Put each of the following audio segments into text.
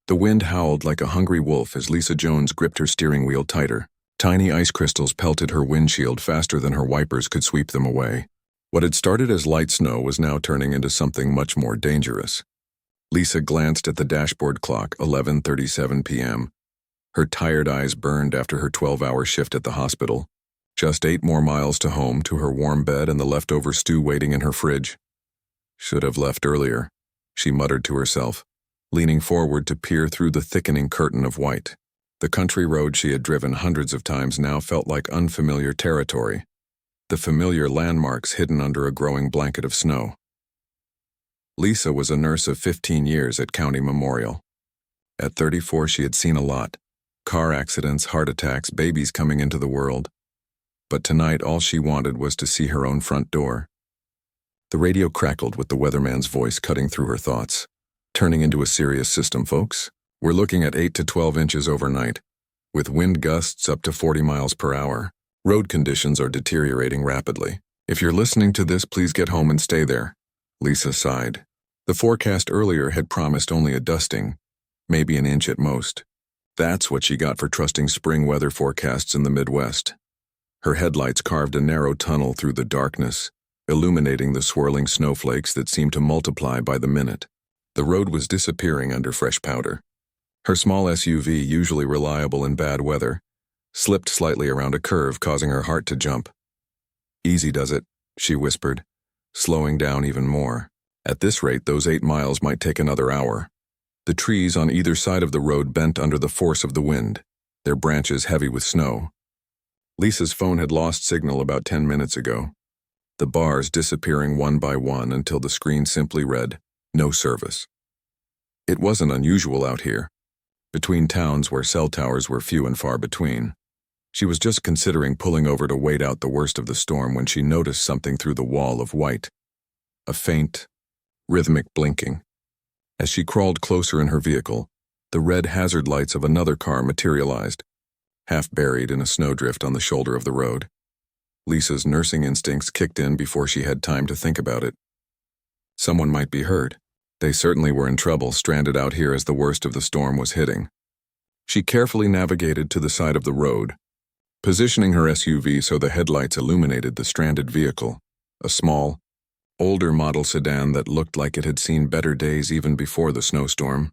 The wind howled like a hungry wolf as Lisa Jones gripped her steering wheel tighter. Tiny ice crystals pelted her windshield faster than her wipers could sweep them away. What had started as light snow was now turning into something much more dangerous. Lisa glanced at the dashboard clock, 11:37 p.m. Her tired eyes burned after her 12-hour shift at the hospital. Just 8 more miles to home, to her warm bed and the leftover stew waiting in her fridge. Should have left earlier, she muttered to herself, leaning forward to peer through the thickening curtain of white. The country road she had driven hundreds of times now felt like unfamiliar territory, the familiar landmarks hidden under a growing blanket of snow. Lisa was a nurse of 15 years at County Memorial. At 34, she had seen a lot. Car accidents, heart attacks, babies coming into the world. But tonight, all she wanted was to see her own front door. The radio crackled with the weatherman's voice cutting through her thoughts. Turning into a serious system, folks. We're looking at 8 to 12 inches overnight, with wind gusts up to 40 miles per hour. Road conditions are deteriorating rapidly. If you're listening to this, please get home and stay there. Lisa sighed. The forecast earlier had promised only a dusting, maybe an inch at most. That's what she got for trusting spring weather forecasts in the Midwest. Her headlights carved a narrow tunnel through the darkness, illuminating the swirling snowflakes that seemed to multiply by the minute. The road was disappearing under fresh powder. Her small SUV, usually reliable in bad weather, slipped slightly around a curve, causing her heart to jump. "Easy does it," she whispered, slowing down even more. At this rate, those 8 miles might take another hour. The trees on either side of the road bent under the force of the wind, their branches heavy with snow. Lisa's phone had lost signal about 10 minutes ago, the bars disappearing one by one until the screen simply read, "No service." It wasn't unusual out here, between towns where cell towers were few and far between. She was just considering pulling over to wait out the worst of the storm when she noticed something through the wall of white. A faint, rhythmic blinking. As she crawled closer in her vehicle, the red hazard lights of another car materialized, half buried in a snowdrift on the shoulder of the road. Lisa's nursing instincts kicked in before she had time to think about it. Someone might be hurt. They certainly were in trouble, stranded out here as the worst of the storm was hitting. She carefully navigated to the side of the road, positioning her SUV so the headlights illuminated the stranded vehicle, a small, older model sedan that looked like it had seen better days even before the snowstorm.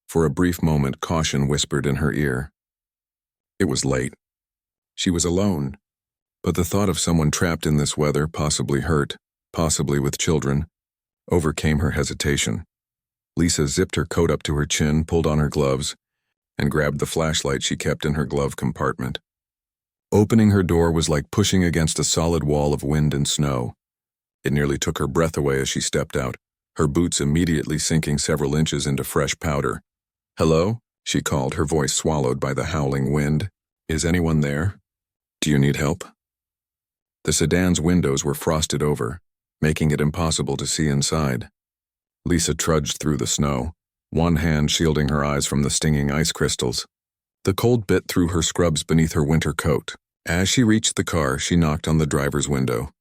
For a brief moment, caution whispered in her ear. It was late. She was alone, but the thought of someone trapped in this weather, possibly hurt, possibly with children, overcame her hesitation. Lisa zipped her coat up to her chin, pulled on her gloves, and grabbed the flashlight she kept in her glove compartment. Opening her door was like pushing against a solid wall of wind and snow. It nearly took her breath away as she stepped out, her boots immediately sinking several inches into fresh powder. "Hello?" she called, her voice swallowed by the howling wind. "Is anyone there? Do you need help?" The sedan's windows were frosted over, making it impossible to see inside. Lisa trudged through the snow, one hand shielding her eyes from the stinging ice crystals. The cold bit through her scrubs beneath her winter coat. As she reached the car, she knocked on the driver's window.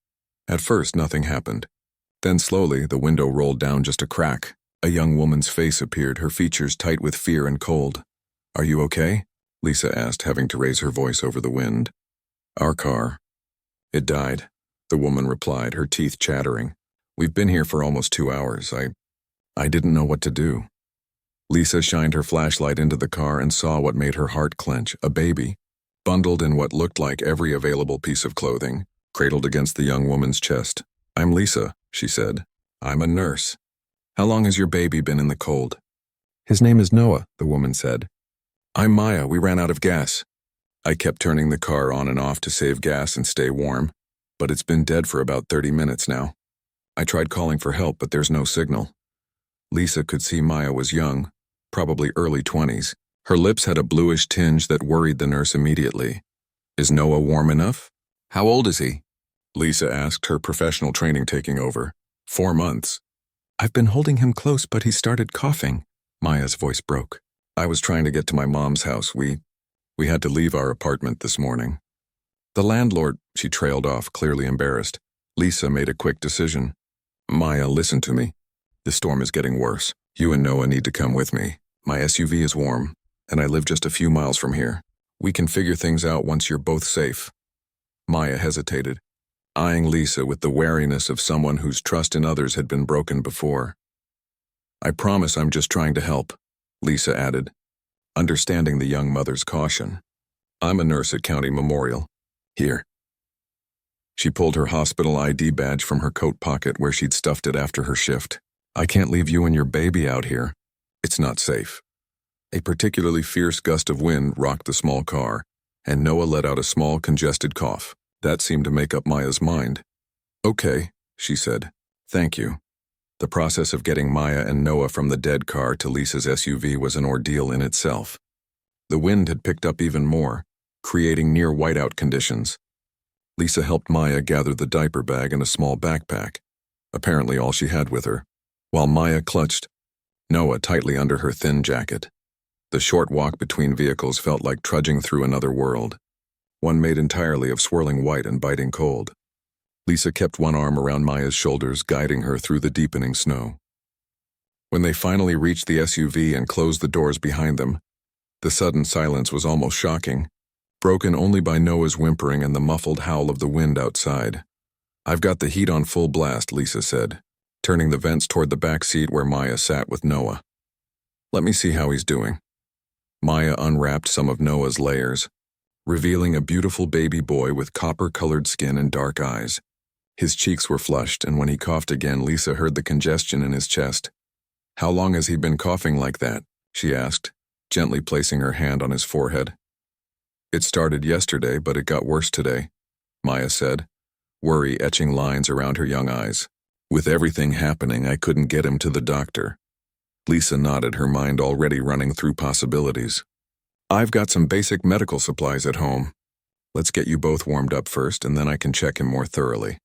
At first, nothing happened. Then slowly, the window rolled down just a crack. A young woman's face appeared, her features tight with fear and cold. "Are you okay?" Lisa asked, having to raise her voice over the wind. "Our car. It died," the woman replied, her teeth chattering. "We've been here for almost 2 hours. I didn't know what to do." Lisa shined her flashlight into the car and saw what made her heart clench, a baby, bundled in what looked like every available piece of clothing, cradled against the young woman's chest. "I'm Lisa," she said. "I'm a nurse. How long has your baby been in the cold?" "His name is Noah," the woman said. "I'm Maya. We ran out of gas. I kept turning the car on and off to save gas and stay warm, but it's been dead for about 30 minutes now. I tried calling for help, but there's no signal." Lisa could see Maya was young, probably early 20s. Her lips had a bluish tinge that worried the nurse immediately. "Is Noah warm enough?" "How old is he?" Lisa asked, her professional training taking over. 4 months. "I've been holding him close, but he started coughing." Maya's voice broke. "I was trying to get to my mom's house. We had to leave our apartment this morning." "The landlord," she trailed off, clearly embarrassed. Lisa made a quick decision. "Maya, listen to me. The storm is getting worse. You and Noah need to come with me." My SUV is warm, and I live just a few miles from here. We can figure things out once you're both safe. Maya hesitated, eyeing Lisa with the wariness of someone whose trust in others had been broken before. I promise I'm just trying to help, Lisa added, understanding the young mother's caution. I'm a nurse at County Memorial. Here. She pulled her hospital ID badge from her coat pocket where she'd stuffed it after her shift. I can't leave you and your baby out here. It's not safe. A particularly fierce gust of wind rocked the small car, and Noah let out a small, congested cough. That seemed to make up Maya's mind. Okay, she said. Thank you. The process of getting Maya and Noah from the dead car to Lisa's SUV was an ordeal in itself. The wind had picked up even more, creating near whiteout conditions. Lisa helped Maya gather the diaper bag and a small backpack, apparently all she had with her, while Maya clutched Noah tightly under her thin jacket. The short walk between vehicles felt like trudging through another world, one made entirely of swirling white and biting cold. Lisa kept one arm around Maya's shoulders, guiding her through the deepening snow. When they finally reached the SUV and closed the doors behind them, the sudden silence was almost shocking, broken only by Noah's whimpering and the muffled howl of the wind outside. I've got the heat on full blast, Lisa said, turning the vents toward the back seat where Maya sat with Noah. Let me see how he's doing. Maya unwrapped some of Noah's layers, revealing a beautiful baby boy with copper-colored skin and dark eyes. His cheeks were flushed, and when he coughed again, Lisa heard the congestion in his chest. How long has he been coughing like that? She asked, gently placing her hand on his forehead. It started yesterday, but it got worse today, Maya said, worry etching lines around her young eyes. With everything happening, I couldn't get him to the doctor. Lisa nodded, her mind already running through possibilities. I've got some basic medical supplies at home. Let's get you both warmed up first, and then I can check him more thoroughly.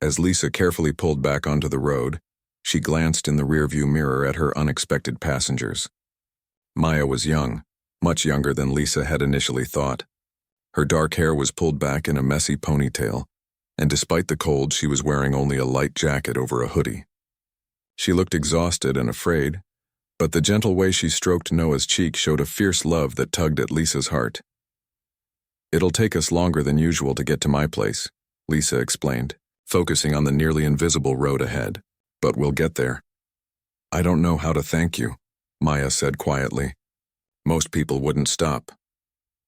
As Lisa carefully pulled back onto the road, she glanced in the rearview mirror at her unexpected passengers. Maya was young, much younger than Lisa had initially thought. Her dark hair was pulled back in a messy ponytail, and despite the cold, she was wearing only a light jacket over a hoodie. She looked exhausted and afraid, but the gentle way she stroked Noah's cheek showed a fierce love that tugged at Lisa's heart. It'll take us longer than usual to get to my place, Lisa explained, focusing on the nearly invisible road ahead, but we'll get there. I don't know how to thank you, Maya said quietly. Most people wouldn't stop.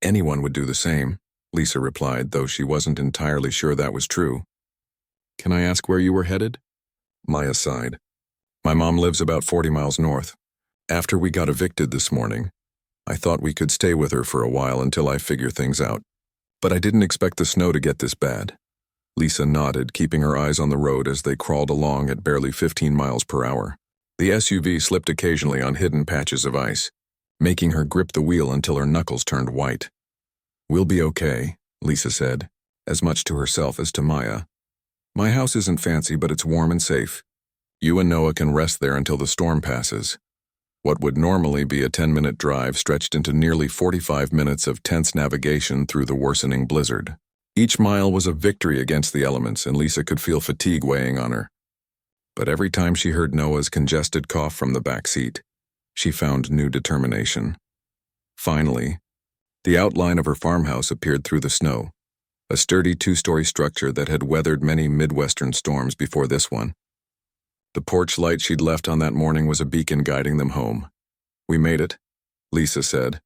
Anyone would do the same, Lisa replied, though she wasn't entirely sure that was true. Can I ask where you were headed? Maya sighed. My mom lives about 40 miles north. After we got evicted this morning, I thought we could stay with her for a while until I figure things out. But I didn't expect the snow to get this bad. Lisa nodded, keeping her eyes on the road as they crawled along at barely 15 miles per hour. The SUV slipped occasionally on hidden patches of ice, making her grip the wheel until her knuckles turned white. We'll be okay, Lisa said, as much to herself as to Maya. My house isn't fancy, but it's warm and safe. You and Noah can rest there until the storm passes. What would normally be a 10-minute drive stretched into nearly 45 minutes of tense navigation through the worsening blizzard. Each mile was a victory against the elements, and Lisa could feel fatigue weighing on her. But every time she heard Noah's congested cough from the back seat, she found new determination. Finally, the outline of her farmhouse appeared through the snow, a sturdy 2-story structure that had weathered many Midwestern storms before this one. The porch light she'd left on that morning was a beacon guiding them home. We made it, Lisa said,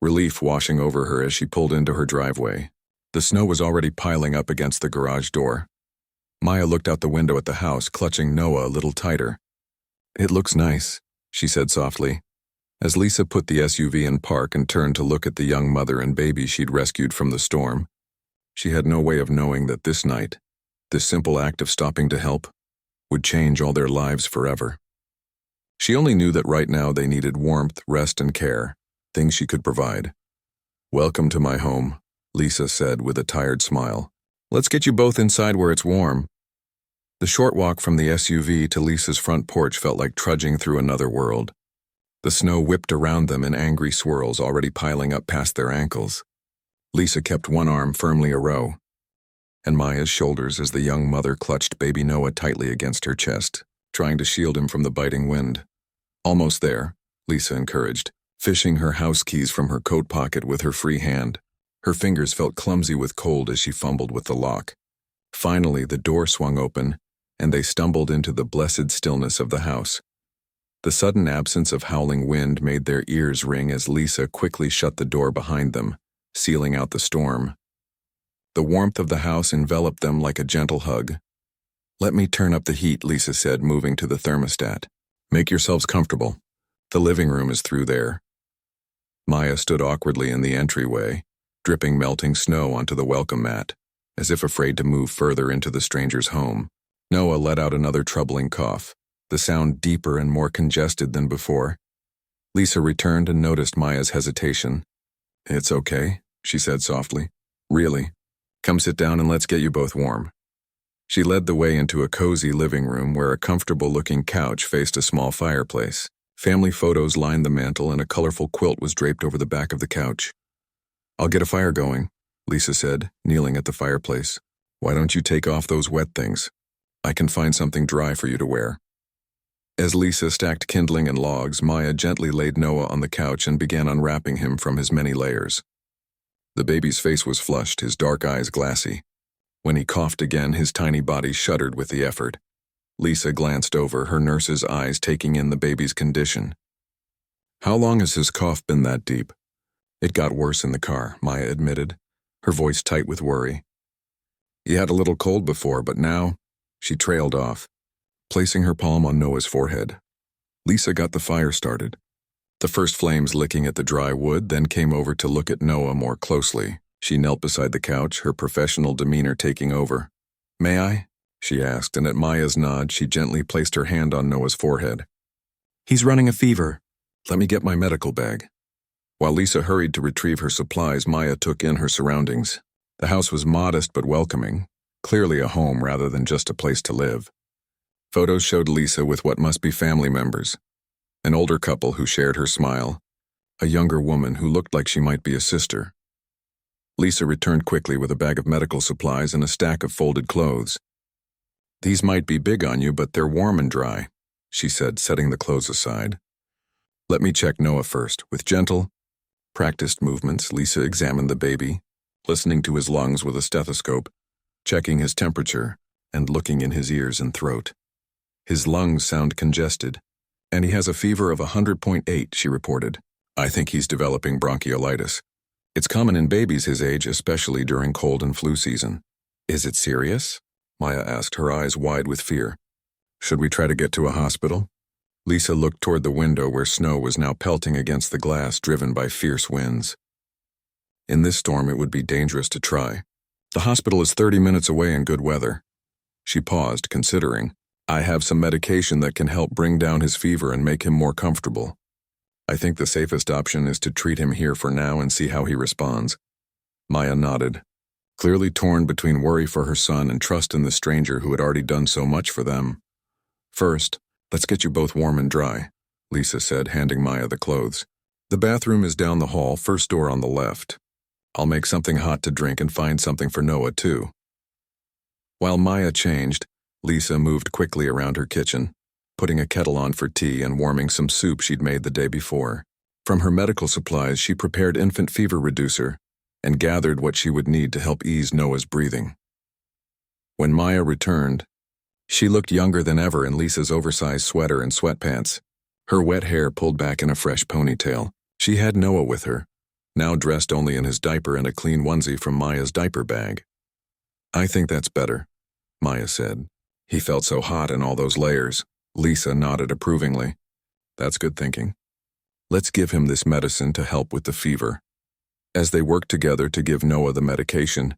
relief washing over her as she pulled into her driveway. The snow was already piling up against the garage door. Maya looked out the window at the house, clutching Noah a little tighter. It looks nice, she said softly, as Lisa put the SUV in park and turned to look at the young mother and baby she'd rescued from the storm. She had no way of knowing that this night, this simple act of stopping to help, would change all their lives forever. She only knew that right now they needed warmth, rest, and care, things she could provide. Welcome to my home, Lisa said with a tired smile. Let's get you both inside where it's warm. The short walk from the SUV to Lisa's front porch felt like trudging through another world. The snow whipped around them in angry swirls, already piling up past their ankles. Lisa kept one arm firmly arow, and Maya's shoulders as the young mother clutched baby Noah tightly against her chest, trying to shield him from the biting wind. Almost there, Lisa encouraged, fishing her house keys from her coat pocket with her free hand. Her fingers felt clumsy with cold as she fumbled with the lock. Finally, the door swung open, and they stumbled into the blessed stillness of the house. The sudden absence of howling wind made their ears ring as Lisa quickly shut the door behind them, sealing out the storm. The warmth of the house enveloped them like a gentle hug. "Let me turn up the heat," Lisa said, moving to the thermostat. "Make yourselves comfortable. The living room is through there." Maya stood awkwardly in the entryway, dripping melting snow onto the welcome mat, as if afraid to move further into the stranger's home. Noah let out another troubling cough, the sound deeper and more congested than before. Lisa returned and noticed Maya's hesitation. "It's okay," she said softly. "Really. Come sit down and let's get you both warm." She led the way into a cozy living room where a comfortable-looking couch faced a small fireplace. Family photos lined the mantel and a colorful quilt was draped over the back of the couch. "I'll get a fire going," Lisa said, kneeling at the fireplace. "Why don't you take off those wet things? I can find something dry for you to wear." As Lisa stacked kindling and logs, Maya gently laid Noah on the couch and began unwrapping him from his many layers. The baby's face was flushed, his dark eyes glassy. When he coughed again, his tiny body shuddered with the effort. Lisa glanced over, her nurse's eyes taking in the baby's condition. "How long has his cough been that deep?" "It got worse in the car," Maya admitted, her voice tight with worry. "He had a little cold before, but now—" She trailed off, placing her palm on Noah's forehead. Lisa got the fire started, the first flames licking at the dry wood, then came over to look at Noah more closely. She knelt beside the couch, her professional demeanor taking over. "May I?" she asked, and at Maya's nod, she gently placed her hand on Noah's forehead. "He's running a fever. Let me get my medical bag." While Lisa hurried to retrieve her supplies, Maya took in her surroundings. The house was modest but welcoming, clearly a home rather than just a place to live. Photos showed Lisa with what must be family members. An older couple who shared her smile, a younger woman who looked like she might be a sister. Lisa returned quickly with a bag of medical supplies and a stack of folded clothes. "These might be big on you, but they're warm and dry," she said, setting the clothes aside. "Let me check Noah first." With gentle, practiced movements, Lisa examined the baby, listening to his lungs with a stethoscope, checking his temperature, and looking in his ears and throat. "His lungs sound congested, and he has a fever of 100.8, she reported. "I think he's developing bronchiolitis. It's common in babies his age, especially during cold and flu season." "Is it serious?" Maya asked, her eyes wide with fear. "Should we try to get to a hospital?" Lisa looked toward the window where snow was now pelting against the glass, driven by fierce winds. In this storm, it would be dangerous to try. "The hospital is 30 minutes away in good weather." She paused, considering. "I have some medication that can help bring down his fever and make him more comfortable. I think the safest option is to treat him here for now and see how he responds." Maya nodded, clearly torn between worry for her son and trust in the stranger who had already done so much for them. "First, let's get you both warm and dry," Lisa said, handing Maya the clothes. "The bathroom is down the hall, first door on the left. I'll make something hot to drink and find something for Noah, too." While Maya changed, Lisa moved quickly around her kitchen, putting a kettle on for tea and warming some soup she'd made the day before. From her medical supplies, she prepared infant fever reducer and gathered what she would need to help ease Noah's breathing. When Maya returned, she looked younger than ever in Lisa's oversized sweater and sweatpants, her wet hair pulled back in a fresh ponytail. She had Noah with her, now dressed only in his diaper and a clean onesie from Maya's diaper bag. "I think that's better," Maya said. "He felt so hot in all those layers." Lisa nodded approvingly. "That's good thinking. Let's give him this medicine to help with the fever." As they worked together to give Noah the medication,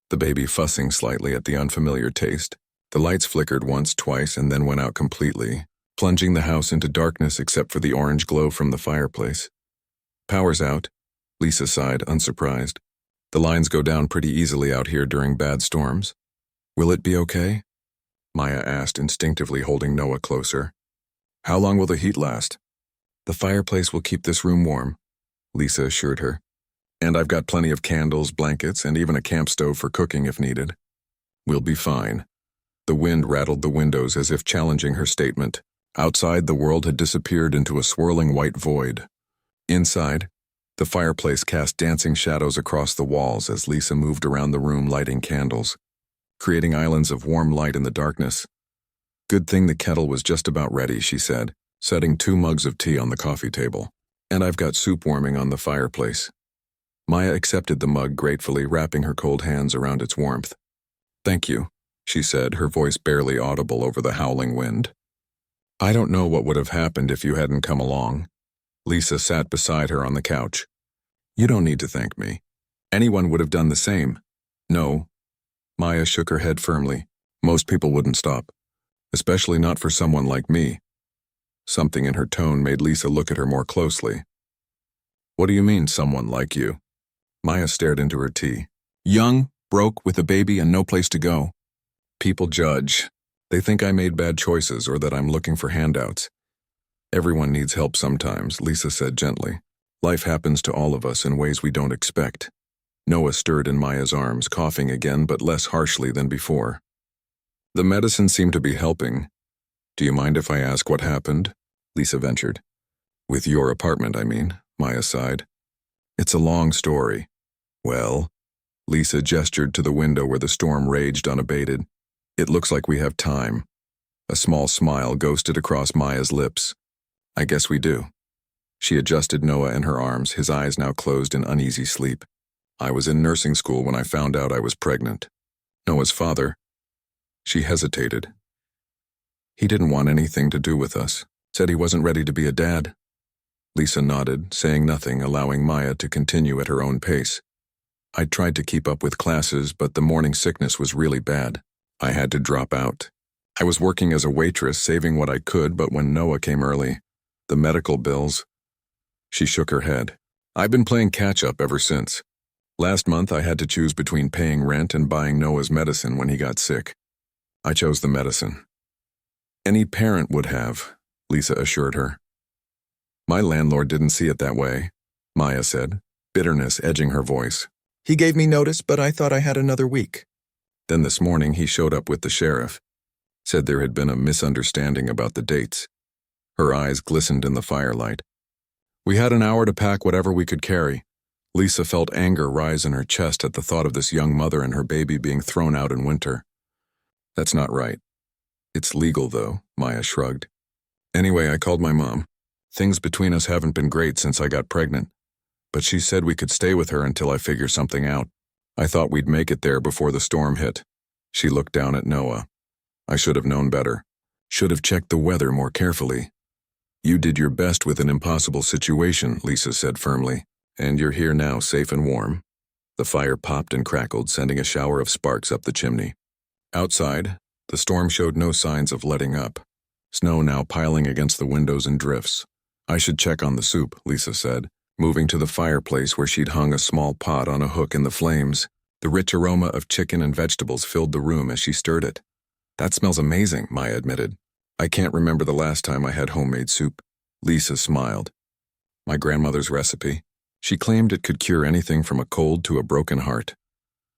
the baby fussing slightly at the unfamiliar taste, the lights flickered once, twice, and then went out completely, plunging the house into darkness except for the orange glow from the fireplace. "Power's out," Lisa sighed, unsurprised. "The lines go down pretty easily out here during bad storms." "Will it be okay?" Maya asked, instinctively holding Noah closer. "How long will the heat last?" "The fireplace will keep this room warm," Lisa assured her. "And I've got plenty of candles, blankets, and even a camp stove for cooking if needed." "We'll be fine." The wind rattled the windows as if challenging her statement, Outside, the world had disappeared into a swirling white void. Inside, the fireplace cast dancing shadows across the walls as Lisa moved around the room lighting candles, creating islands of warm light in the darkness. Good thing the kettle was just about ready, she said, setting 2 mugs of tea on the coffee table. And I've got soup warming on the fireplace. Maya accepted the mug gratefully, wrapping her cold hands around its warmth. Thank you, she said, her voice barely audible over the howling wind. I don't know what would have happened if you hadn't come along. Lisa sat beside her on the couch. You don't need to thank me. Anyone would have done the same. No. Maya shook her head firmly. Most people wouldn't stop. Especially not for someone like me. Something in her tone made Lisa look at her more closely. What do you mean, someone like you? Maya stared into her tea. Young, broke, with a baby and no place to go. People judge. They think I made bad choices or that I'm looking for handouts. Everyone needs help sometimes, Lisa said gently. Life happens to all of us in ways we don't expect. Noah stirred in Maya's arms, coughing again but less harshly than before. The medicine seemed to be helping. Do you mind if I ask what happened? Lisa ventured. With your apartment, I mean, Maya sighed. It's a long story. Well, Lisa gestured to the window where the storm raged unabated. It looks like we have time. A small smile ghosted across Maya's lips. I guess we do. She adjusted Noah in her arms, his eyes now closed in uneasy sleep. I was in nursing school when I found out I was pregnant. Noah's father. She hesitated. He didn't want anything to do with us. Said he wasn't ready to be a dad. Lisa nodded, saying nothing, allowing Maya to continue at her own pace. I tried to keep up with classes, but the morning sickness was really bad. I had to drop out. I was working as a waitress, saving what I could, but when Noah came early, the medical bills. She shook her head. I've been playing catch-up ever since. Last month I had to choose between paying rent and buying Noah's medicine when he got sick. I chose the medicine. Any parent would have, Lisa assured her. My landlord didn't see it that way, Maya said, bitterness edging her voice. He gave me notice, but I thought I had another week. Then this morning he showed up with the sheriff. Said there had been a misunderstanding about the dates. Her eyes glistened in the firelight. We had an hour to pack whatever we could carry. Lisa felt anger rise in her chest at the thought of this young mother and her baby being thrown out in winter. That's not right. It's legal, though, Maya shrugged. Anyway, I called my mom. Things between us haven't been great since I got pregnant, but she said we could stay with her until I figure something out. I thought we'd make it there before the storm hit. She looked down at Noah. I should have known better. Should have checked the weather more carefully. You did your best with an impossible situation, Lisa said firmly, and you're here now, safe and warm. The fire popped and crackled, sending a shower of sparks up the chimney. Outside, the storm showed no signs of letting up. Snow now piling against the windows in drifts. I should check on the soup, Lisa said, moving to the fireplace where she'd hung a small pot on a hook in the flames. The rich aroma of chicken and vegetables filled the room as she stirred it. That smells amazing, Maya admitted. I can't remember the last time I had homemade soup. Lisa smiled. My grandmother's recipe. She claimed it could cure anything from a cold to a broken heart.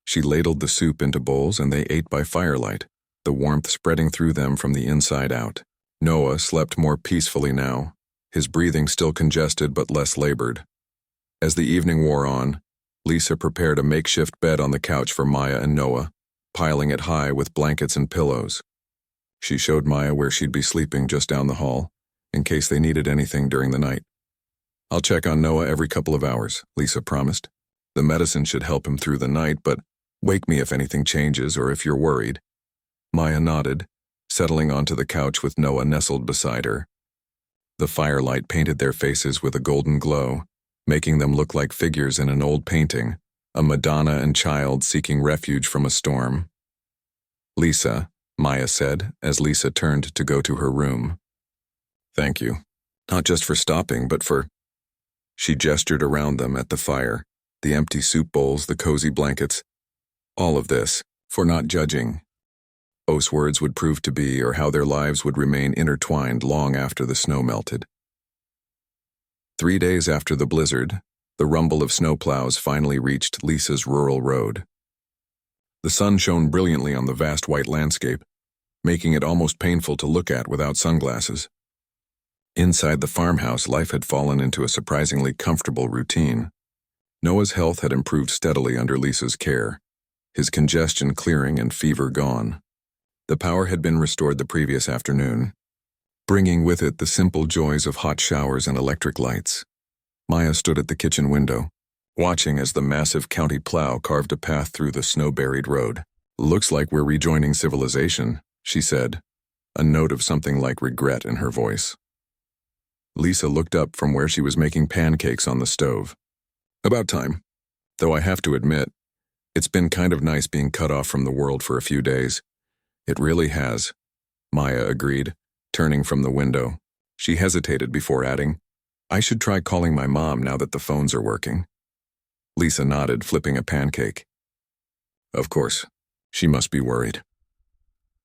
She ladled the soup into bowls and they ate by firelight, the warmth spreading through them from the inside out. Noah slept more peacefully now, his breathing still congested but less labored. As the evening wore on, Lisa prepared a makeshift bed on the couch for Maya and Noah, piling it high with blankets and pillows. She showed Maya where she'd be sleeping just down the hall, in case they needed anything during the night. I'll check on Noah every couple of hours, Lisa promised. The medicine should help him through the night, but wake me if anything changes or if you're worried. Maya nodded, settling onto the couch with Noah nestled beside her. The firelight painted their faces with a golden glow, making them look like figures in an old painting, a Madonna and child seeking refuge from a storm. Lisa, Maya said, as Lisa turned to go to her room. Thank you. Not just for stopping, but for... She gestured around them at the fire, the empty soup bowls, the cozy blankets. All of this, for not judging. Those words would prove to be, or how their lives would remain intertwined long after the snow melted. 3 days after the blizzard, the rumble of snowplows finally reached Lisa's rural road. The sun shone brilliantly on the vast white landscape, making it almost painful to look at without sunglasses. Inside the farmhouse, life had fallen into a surprisingly comfortable routine. Noah's health had improved steadily under Lisa's care, his congestion clearing and fever gone. The power had been restored the previous afternoon, bringing with it the simple joys of hot showers and electric lights. Maya stood at the kitchen window, watching as the massive county plow carved a path through the snow-buried road. "Looks like we're rejoining civilization," she said, a note of something like regret in her voice. Lisa looked up from where she was making pancakes on the stove. "About time. Though I have to admit, it's been kind of nice being cut off from the world for a few days." "It really has," Maya agreed, turning from the window. She hesitated before adding, "I should try calling my mom now that the phones are working." Lisa nodded, flipping a pancake. Of course, she must be worried.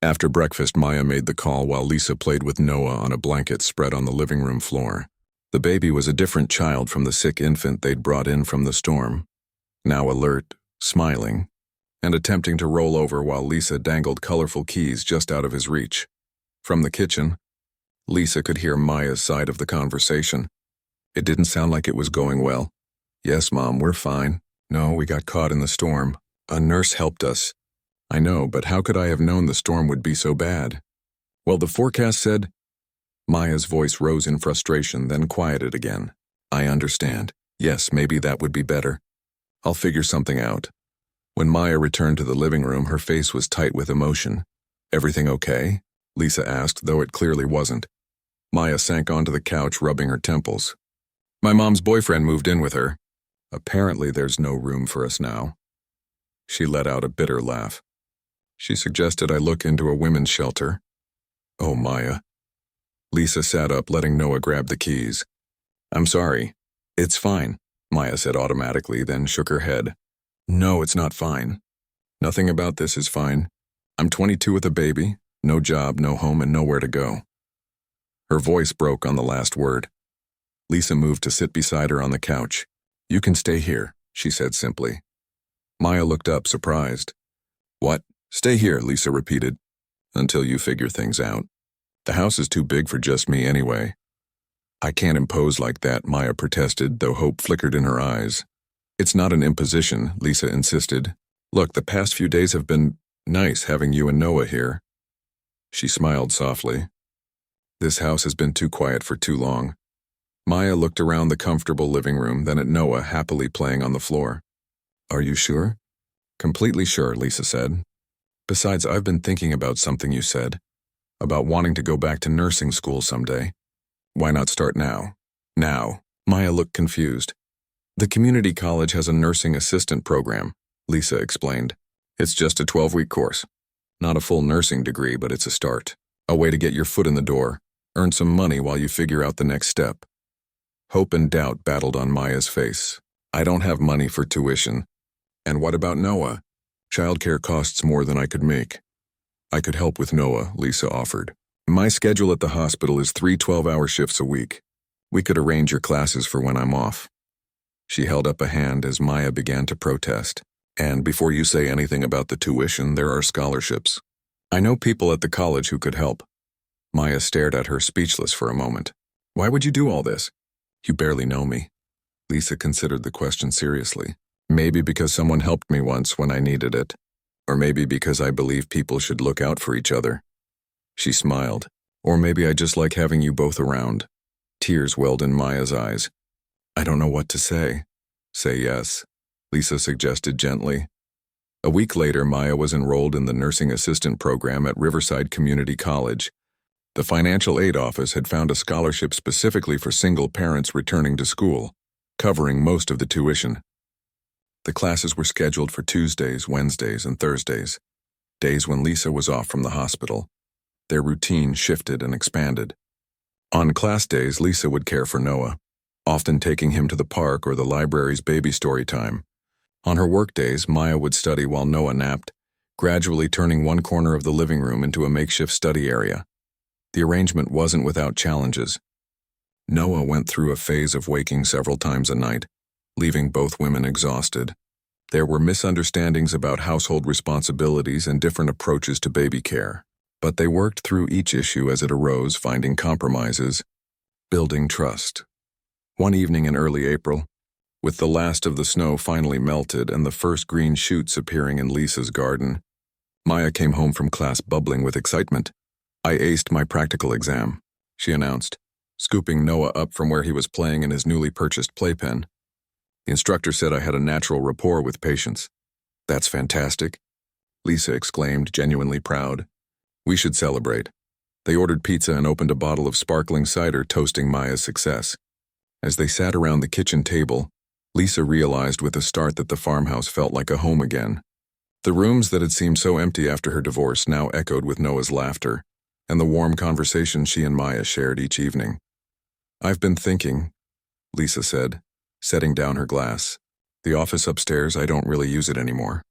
After breakfast, Maya made the call while Lisa played with Noah on a blanket spread on the living room floor. The baby was a different child from the sick infant they'd brought in from the storm, now alert, smiling, and attempting to roll over while Lisa dangled colorful keys just out of his reach. From the kitchen, Lisa could hear Maya's side of the conversation. It didn't sound like it was going well. "Yes, Mom, we're fine. No, we got caught in the storm. A nurse helped us." "I know, but how could I have known the storm would be so bad?" "Well, the forecast said—" Maya's voice rose in frustration, then quieted again. "I understand. Yes, maybe that would be better. I'll figure something out." When Maya returned to the living room, her face was tight with emotion. "Everything okay?" Lisa asked, though it clearly wasn't. Maya sank onto the couch, rubbing her temples. "My mom's boyfriend moved in with her. Apparently there's no room for us now." She let out a bitter laugh. "She suggested I look into a women's shelter." "Oh, Maya." Lisa sat up, letting Noah grab the keys. "I'm sorry. It's fine," Maya said automatically, then shook her head. "No, it's not fine. Nothing about this is fine. I'm 22 with a baby, no job, no home, and nowhere to go." Her voice broke on the last word. Lisa moved to sit beside her on the couch. "You can stay here," she said simply. Maya looked up, surprised. "What? Stay here," Lisa repeated, "until you figure things out. The house is too big for just me anyway." "I can't impose like that," Maya protested, though hope flickered in her eyes. "It's not an imposition," Lisa insisted. "Look, the past few days have been nice having you and Noah here." She smiled softly. "This house has been too quiet for too long." Maya looked around the comfortable living room, then at Noah happily playing on the floor. "Are you sure?" "Completely sure," Lisa said. "Besides, I've been thinking about something you said, about wanting to go back to nursing school someday. Why not start now?" "Now?" Maya looked confused. "The community college has a nursing assistant program," Lisa explained. "It's just a 12-week course. Not a full nursing degree, but it's a start. A way to get your foot in the door, earn some money while you figure out the next step." Hope and doubt battled on Maya's face. "I don't have money for tuition." "And what about Noah?" "Childcare costs more than I could make." "I could help with Noah," Lisa offered. "My schedule at the hospital is 3 12-hour shifts a week. We could arrange your classes for when I'm off." She held up a hand as Maya began to protest. "And before you say anything about the tuition, there are scholarships. I know people at the college who could help." Maya stared at her, speechless for a moment. "Why would you do all this?" "You barely know me." Lisa considered the question seriously. "Maybe because someone helped me once when I needed it. Or maybe because I believe people should look out for each other." She smiled. "Or maybe I just like having you both around." Tears welled in Maya's eyes. "I don't know what to say." "Say yes," Lisa suggested gently. A week later, Maya was enrolled in the nursing assistant program at Riverside Community College. The financial aid office had found a scholarship specifically for single parents returning to school, covering most of the tuition. The classes were scheduled for Tuesdays, Wednesdays, and Thursdays, days when Lisa was off from the hospital. Their routine shifted and expanded. On class days, Lisa would care for Noah, often taking him to the park or the library's baby story time. On her work days, Maya would study while Noah napped, gradually turning one corner of the living room into a makeshift study area. The arrangement wasn't without challenges. Noah went through a phase of waking several times a night, leaving both women exhausted. There were misunderstandings about household responsibilities and different approaches to baby care, but they worked through each issue as it arose, finding compromises. Building trust. One evening in early April, with the last of the snow finally melted and the first green shoots appearing in Lisa's garden, Maya came home from class bubbling with excitement. "I aced my practical exam," she announced, scooping Noah up from where he was playing in his newly purchased playpen. "The instructor said I had a natural rapport with patients." "That's fantastic," Lisa exclaimed, genuinely proud. "We should celebrate." They ordered pizza and opened a bottle of sparkling cider, toasting Maya's success. As they sat around the kitchen table, Lisa realized with a start that the farmhouse felt like a home again. The rooms that had seemed so empty after her divorce now echoed with Noah's laughter and the warm conversations she and Maya shared each evening. "I've been thinking," Lisa said, setting down her glass. "The office upstairs, I don't really use it anymore.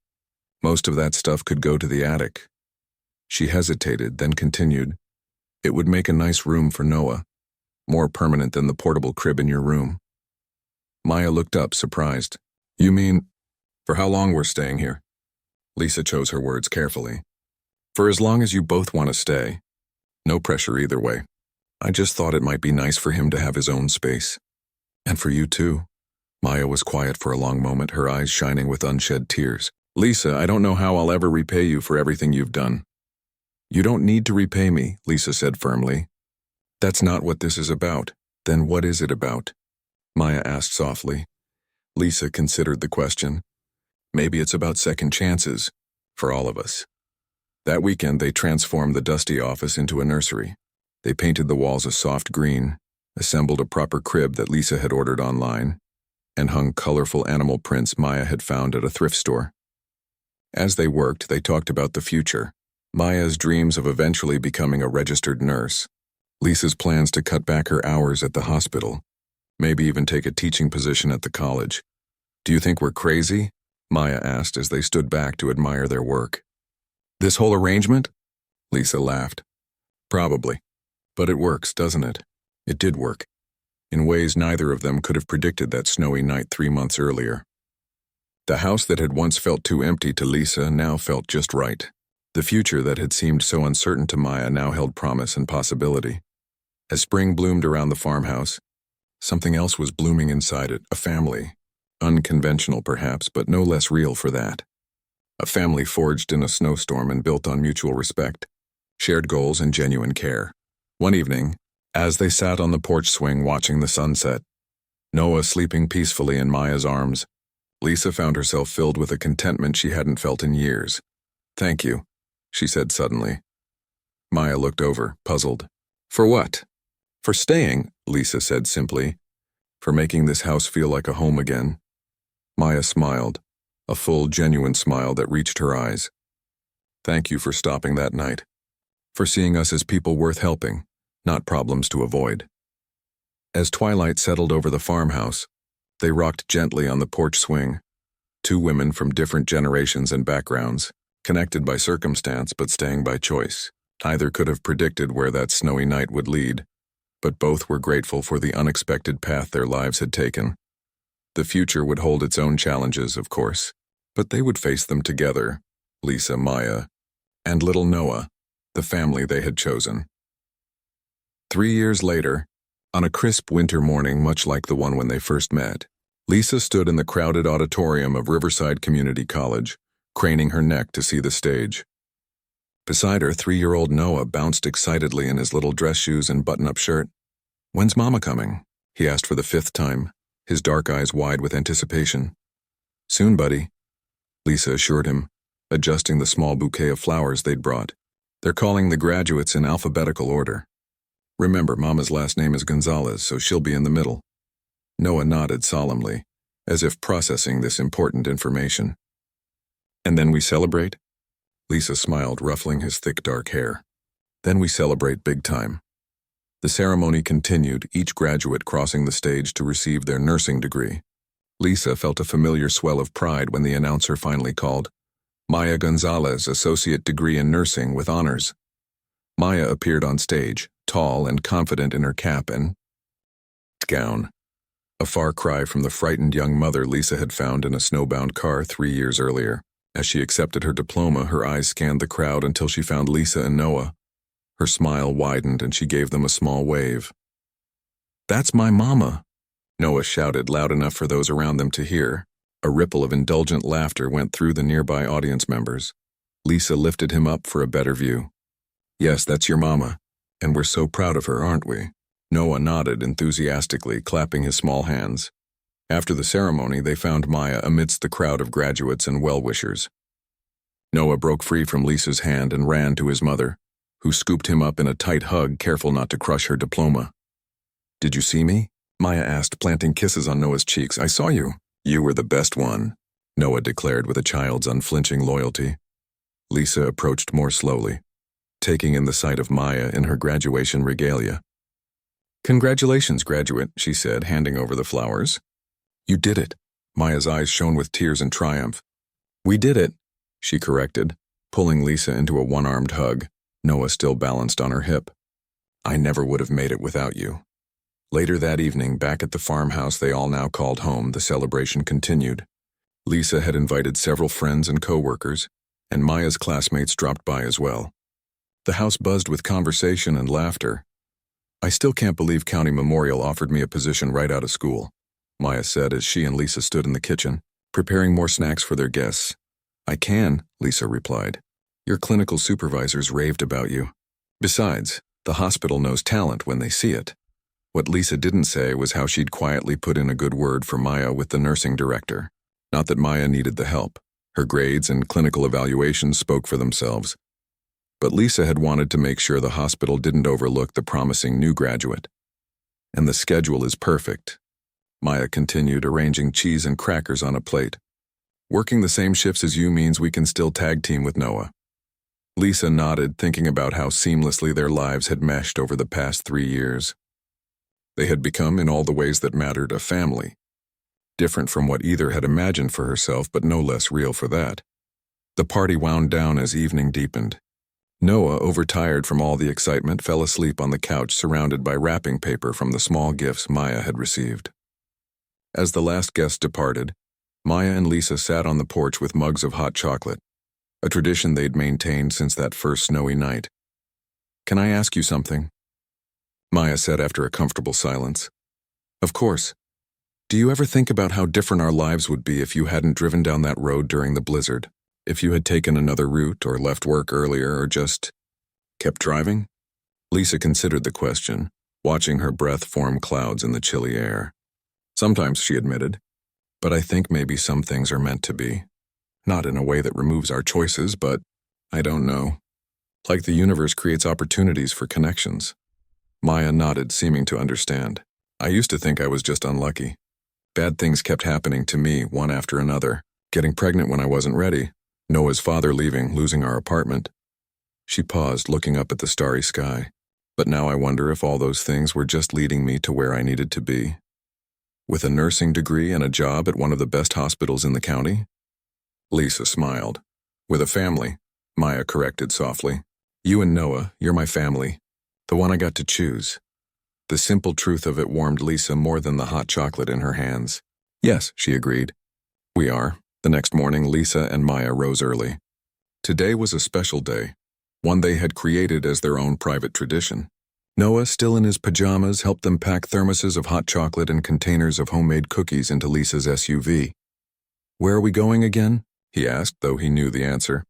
Most of that stuff could go to the attic." She hesitated, then continued, "It would make a nice room for Noah, more permanent than the portable crib in your room." Maya looked up, surprised. "You mean, for how long we're staying here?" Lisa chose her words carefully. "For as long as you both want to stay. No pressure either way. I just thought it might be nice for him to have his own space. And for you too." Maya was quiet for a long moment, her eyes shining with unshed tears. "Lisa, I don't know how I'll ever repay you for everything you've done." "You don't need to repay me," Lisa said firmly. "That's not what this is about." "Then what is it about?" Maya asked softly. Lisa considered the question. "Maybe it's about second chances, for all of us." That weekend, they transformed the dusty office into a nursery. They painted the walls a soft green, assembled a proper crib that Lisa had ordered online, and hung colorful animal prints Maya had found at a thrift store. As they worked, they talked about the future. Maya's dreams of eventually becoming a registered nurse, Lisa's plans to cut back her hours at the hospital, maybe even take a teaching position at the college. "Do you think we're crazy?" Maya asked as they stood back to admire their work. "This whole arrangement?" Lisa laughed. "Probably. But it works, doesn't it?" It did work, in ways neither of them could have predicted that snowy night 3 months earlier. The house that had once felt too empty to Lisa now felt just right. The future that had seemed so uncertain to Maya now held promise and possibility. As spring bloomed around the farmhouse, something else was blooming inside it, a family. Unconventional perhaps, but no less real for that. A family forged in a snowstorm and built on mutual respect, shared goals and genuine care. One evening, as they sat on the porch swing watching the sunset, Noah sleeping peacefully in Maya's arms, Lisa found herself filled with a contentment she hadn't felt in years. "Thank you," she said suddenly. Maya looked over, puzzled. "For what?" "For staying," Lisa said simply. "For making this house feel like a home again." Maya smiled, a full, genuine smile that reached her eyes. "Thank you for stopping that night. For seeing us as people worth helping, not problems to avoid." As twilight settled over the farmhouse, they rocked gently on the porch swing. Two women from different generations and backgrounds, connected by circumstance but staying by choice. Neither could have predicted where that snowy night would lead, but both were grateful for the unexpected path their lives had taken. The future would hold its own challenges, of course, but they would face them together, Lisa, Maya, and little Noah, the family they had chosen. 3 years later, on a crisp winter morning much like the one when they first met, Lisa stood in the crowded auditorium of Riverside Community College, craning her neck to see the stage. Beside her, 3-year-old Noah bounced excitedly in his little dress shoes and button-up shirt. "When's Mama coming?" he asked for the 5th time, his dark eyes wide with anticipation. "Soon, buddy," Lisa assured him, adjusting the small bouquet of flowers they'd brought. "They're calling the graduates in alphabetical order. Remember, Mama's last name is Gonzalez, so she'll be in the middle." Noah nodded solemnly, as if processing this important information. "And then we celebrate?" Lisa smiled, ruffling his thick dark hair. "Then we celebrate big time." The ceremony continued, each graduate crossing the stage to receive their nursing degree. Lisa felt a familiar swell of pride when the announcer finally called, "Maya Gonzalez, Associate Degree in Nursing with Honors." Maya appeared on stage, tall and confident in her cap and gown, a far cry from the frightened young mother Lisa had found in a snowbound car 3 years earlier. As she accepted her diploma, her eyes scanned the crowd until she found Lisa and Noah. Her smile widened and she gave them a small wave. That's my mama, Noah shouted loud enough for those around them to hear. A ripple of indulgent laughter went through the nearby audience members. Lisa lifted him up for a better view. Yes, that's your mama, and we're so proud of her, aren't we? Noah nodded enthusiastically, clapping his small hands. After the ceremony, they found Maya amidst the crowd of graduates and well-wishers. Noah broke free from Lisa's hand and ran to his mother, who scooped him up in a tight hug, careful not to crush her diploma. Did you see me? Maya asked, planting kisses on Noah's cheeks. I saw you. You were the best one, Noah declared with a child's unflinching loyalty. Lisa approached more slowly, taking in the sight of Maya in her graduation regalia. Congratulations, graduate, she said, handing over the flowers. You did it. Maya's eyes shone with tears and triumph. We did it, she corrected, pulling Lisa into a one-armed hug, Noah still balanced on her hip. I never would have made it without you. Later that evening, back at the farmhouse they all now called home, the celebration continued. Lisa had invited several friends and co-workers, and Maya's classmates dropped by as well. The house buzzed with conversation and laughter. I still can't believe County Memorial offered me a position right out of school, Maya said as she and Lisa stood in the kitchen, preparing more snacks for their guests. I can, Lisa replied. Your clinical supervisors raved about you. Besides, the hospital knows talent when they see it. What Lisa didn't say was how she'd quietly put in a good word for Maya with the nursing director. Not that Maya needed the help. Her grades and clinical evaluations spoke for themselves. But Lisa had wanted to make sure the hospital didn't overlook the promising new graduate. And the schedule is perfect, Maya continued, arranging cheese and crackers on a plate. Working the same shifts as you means we can still tag team with Noah. Lisa nodded, thinking about how seamlessly their lives had meshed over the past 3 years. They had become, in all the ways that mattered, a family. Different from what either had imagined for herself, but no less real for that. The party wound down as evening deepened. Noah, overtired from all the excitement, fell asleep on the couch surrounded by wrapping paper from the small gifts Maya had received. As the last guest departed, Maya and Lisa sat on the porch with mugs of hot chocolate, a tradition they'd maintained since that first snowy night. Can I ask you something? Maya said after a comfortable silence. Of course. Do you ever think about how different our lives would be if you hadn't driven down that road during the blizzard? If you had taken another route or left work earlier or just kept driving? Lisa considered the question, watching her breath form clouds in the chilly air. Sometimes, she admitted, but I think maybe some things are meant to be. Not in a way that removes our choices, but I don't know. Like the universe creates opportunities for connections. Maya nodded, seeming to understand. I used to think I was just unlucky. Bad things kept happening to me, one after another. Getting pregnant when I wasn't ready. Noah's father leaving, losing our apartment. She paused, looking up at the starry sky. But now I wonder if all those things were just leading me to where I needed to be. With a nursing degree and a job at one of the best hospitals in the county? Lisa smiled. With a family, Maya corrected softly. You and Noah, you're my family. The one I got to choose. The simple truth of it warmed Lisa more than the hot chocolate in her hands. Yes, she agreed. We are. The next morning, Lisa and Maya rose early. Today was a special day, one they had created as their own private tradition. Noah, still in his pajamas, helped them pack thermoses of hot chocolate and containers of homemade cookies into Lisa's SUV. Where are we going again? He asked, though he knew the answer.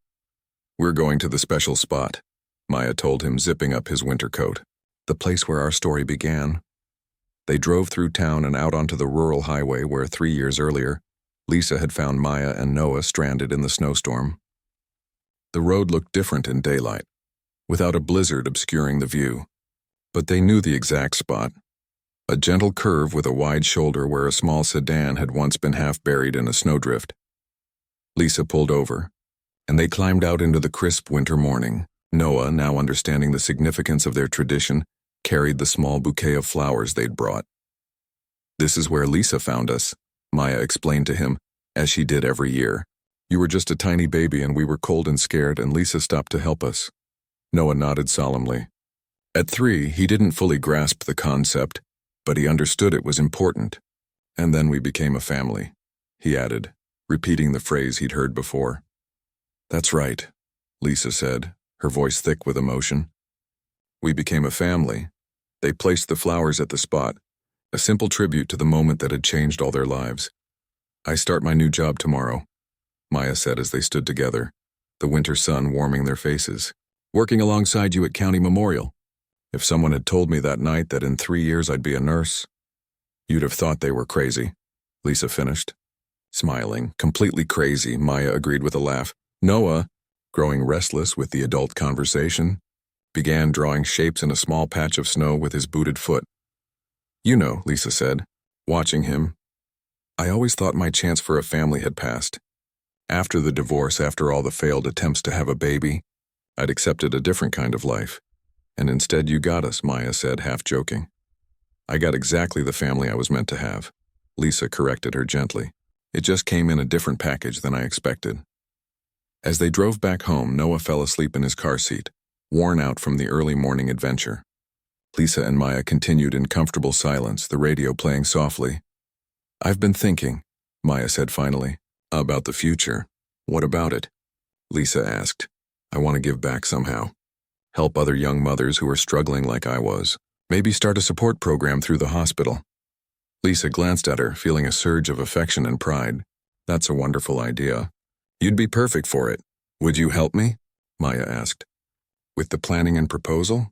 We're going to the special spot, Maya told him, zipping up his winter coat. The place where our story began. They drove through town and out onto the rural highway where 3 years earlier, Lisa had found Maya and Noah stranded in the snowstorm. The road looked different in daylight, without a blizzard obscuring the view. But they knew the exact spot. A gentle curve with a wide shoulder where a small sedan had once been half buried in a snowdrift. Lisa pulled over, and they climbed out into the crisp winter morning. Noah, now understanding the significance of their tradition, carried the small bouquet of flowers they'd brought. This is where Lisa found us, Maya explained to him, as she did every year. You were just a tiny baby and we were cold and scared, and Lisa stopped to help us. Noah nodded solemnly. At 3, he didn't fully grasp the concept, but he understood it was important. And then we became a family, he added, repeating the phrase he'd heard before. That's right, Lisa said, her voice thick with emotion. We became a family. They placed the flowers at the spot, a simple tribute to the moment that had changed all their lives. "I start my new job tomorrow," Maya said as they stood together, the winter sun warming their faces. "Working alongside you at County Memorial. If someone had told me that night that in 3 years I'd be a nurse, you'd have thought they were crazy," Lisa finished. Smiling. "Completely crazy," Maya agreed with a laugh. Noah, growing restless with the adult conversation, began drawing shapes in a small patch of snow with his booted foot. "You know," Lisa said, watching him, "I always thought my chance for a family had passed. After the divorce, after all the failed attempts to have a baby, I'd accepted a different kind of life. And instead you got us," Maya said, half joking. "I got exactly the family I was meant to have," Lisa corrected her gently. "It just came in a different package than I expected." As they drove back home, Noah fell asleep in his car seat, worn out from the early morning adventure. Lisa and Maya continued in comfortable silence, the radio playing softly. "I've been thinking," Maya said finally, "about the future." "What about it?" Lisa asked. "I want to give back somehow. Help other young mothers who are struggling like I was. Maybe start a support program through the hospital." Lisa glanced at her, feeling a surge of affection and pride. "That's a wonderful idea. You'd be perfect for it. Would you help me?" Maya asked. "With the planning and proposal?"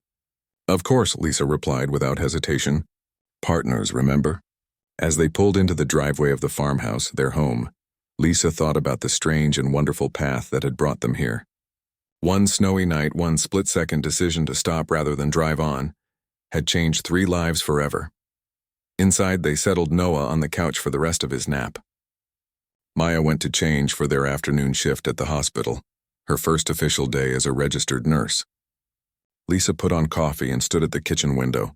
"Of course," Lisa replied without hesitation. "Partners, remember?" As they pulled into the driveway of the farmhouse, their home, Lisa thought about the strange and wonderful path that had brought them here. One snowy night, one split-second decision to stop rather than drive on, had changed 3 lives forever. Inside, they settled Noah on the couch for the rest of his nap. Maya went to change for their afternoon shift at the hospital, her first official day as a registered nurse. Lisa put on coffee and stood at the kitchen window,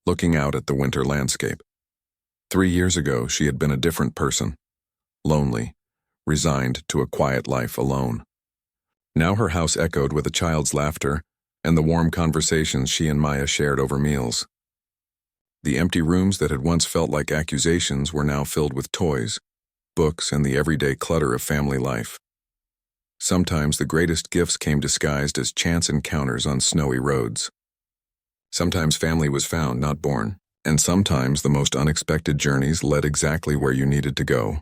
looking out at the winter landscape. 3 years ago, she had been a different person, lonely, resigned to a quiet life alone. Now her house echoed with a child's laughter and the warm conversations she and Maya shared over meals. The empty rooms that had once felt like accusations were now filled with toys, books, and the everyday clutter of family life. Sometimes the greatest gifts came disguised as chance encounters on snowy roads. Sometimes family was found, not born, and sometimes the most unexpected journeys led exactly where you needed to go.